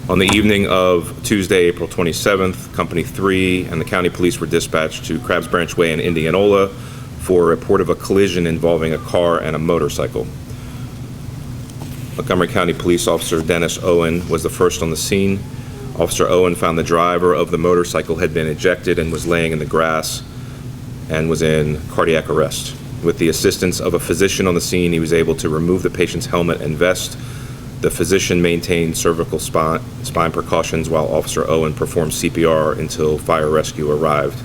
On the evening of Tuesday, April 27th, Company 3 and the county police were dispatched to Crabs Branch Way in Indianola for a report of a collision involving a car and a motorcycle. Montgomery County Police Officer Dennis Owen was the first on the scene. Officer Owen found the driver of the motorcycle had been ejected and was laying in the grass and was in cardiac arrest. With the assistance of a physician on the scene, he was able to remove the patient's helmet and vest. The physician maintained cervical spine precautions while Officer Owen performed CPR until fire rescue arrived.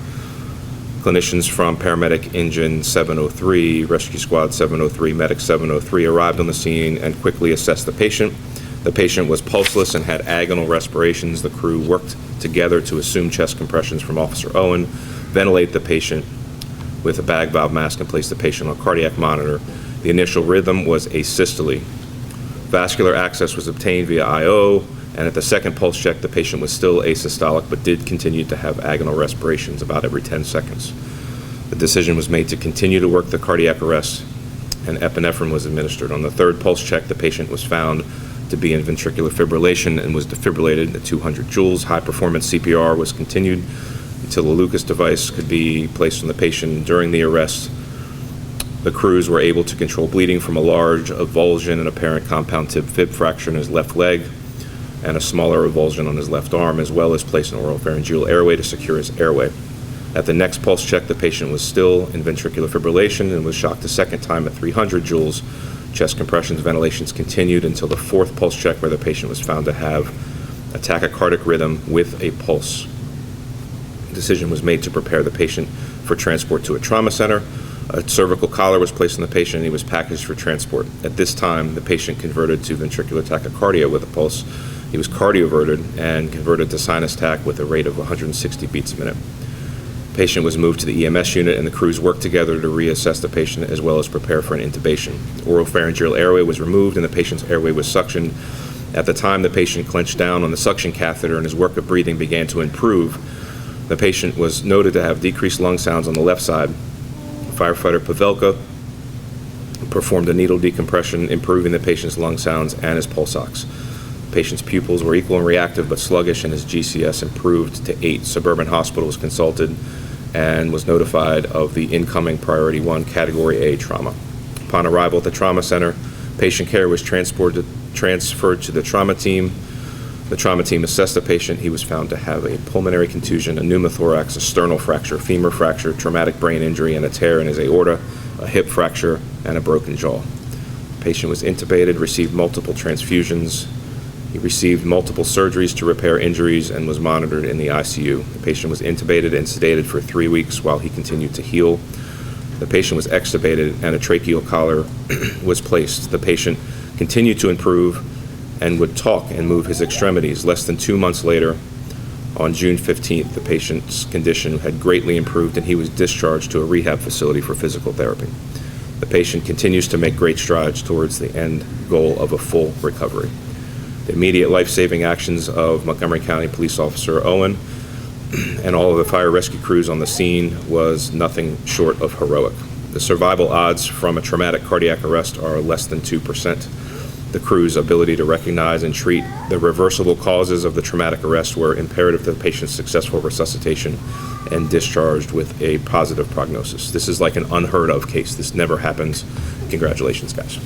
Clinicians from Paramedic Engine 703, Rescue Squad 703, Medic 703 arrived on the scene and quickly assessed the patient. The patient was pulseless and had agonal respirations. The crew worked together to assume chest compressions from Officer Owen, ventilate the patient with a bag valve mask, and place the patient on cardiac monitor. The initial rhythm was asystole. Vascular access was obtained via IO, and at the second pulse check, the patient was still asystolic but did continue to have agonal respirations about every 10 seconds. The decision was made to continue to work the cardiac arrest, and epinephrine was administered. On the third pulse check, the patient was found to be in ventricular fibrillation and was defibrillated at 200 joules. High-performance CPR was continued until the Lucas device could be placed on the patient. During the arrest, the crews were able to control bleeding from a large avulsion and apparent compound tib fib fracture in his left leg and a smaller avulsion on his left arm, as well as place an oropharyngeal airway to secure his airway. At the next pulse check, the patient was still in ventricular fibrillation and was shocked a second time at 300 joules. Chest compressions, ventilations continued until the fourth pulse check, where the patient was found to have a tachycardic rhythm with a pulse. A decision was made to prepare the patient for transport to a trauma center. A cervical collar was placed on the patient and he was packaged for transport. At this time, the patient converted to ventricular tachycardia with a pulse. He was cardioverted and converted to sinus tach with a rate of 160 beats a minute. The patient was moved to the EMS unit and the crews worked together to reassess the patient as well as prepare for an intubation. Oropharyngeal airway was removed and the patient's airway was suctioned. At the time, the patient clenched down on the suction catheter and his work of breathing began to improve. The patient was noted to have decreased lung sounds on the left side. Firefighter Pavelka performed a needle decompression, improving the patient's lung sounds and his pulse ox. The patient's pupils were equal and reactive but sluggish, and his GCS improved to 8. Suburban Hospital was consulted and was notified of the incoming Priority 1 Category A trauma. Upon arrival at the trauma center, patient care was transferred to the trauma team. The trauma team assessed the patient. He was found to have a pulmonary contusion, a pneumothorax, a sternal fracture, femur fracture, traumatic brain injury, and a tear in his aorta, a hip fracture, and a broken jaw. The patient was intubated, received multiple transfusions. He received multiple surgeries to repair injuries and was monitored in the ICU. The patient was intubated and sedated for 3 weeks while he continued to heal. The patient was extubated and a tracheal collar was placed. The patient continued to improve and would talk and move his extremities. Less than 2 months later, on June 15th, the patient's condition had greatly improved and he was discharged to a rehab facility for physical therapy. The patient continues to make great strides towards the end goal of a full recovery. The immediate life-saving actions of Montgomery County Police Officer Owen and all of the fire rescue crews on the scene was nothing short of heroic. The survival odds from a traumatic cardiac arrest are less than 2%. The crew's ability to recognize and treat the reversible causes of the traumatic arrest were imperative to the patient's successful resuscitation and discharged with a positive prognosis. This is like an unheard of case. This never happens. Congratulations, guys.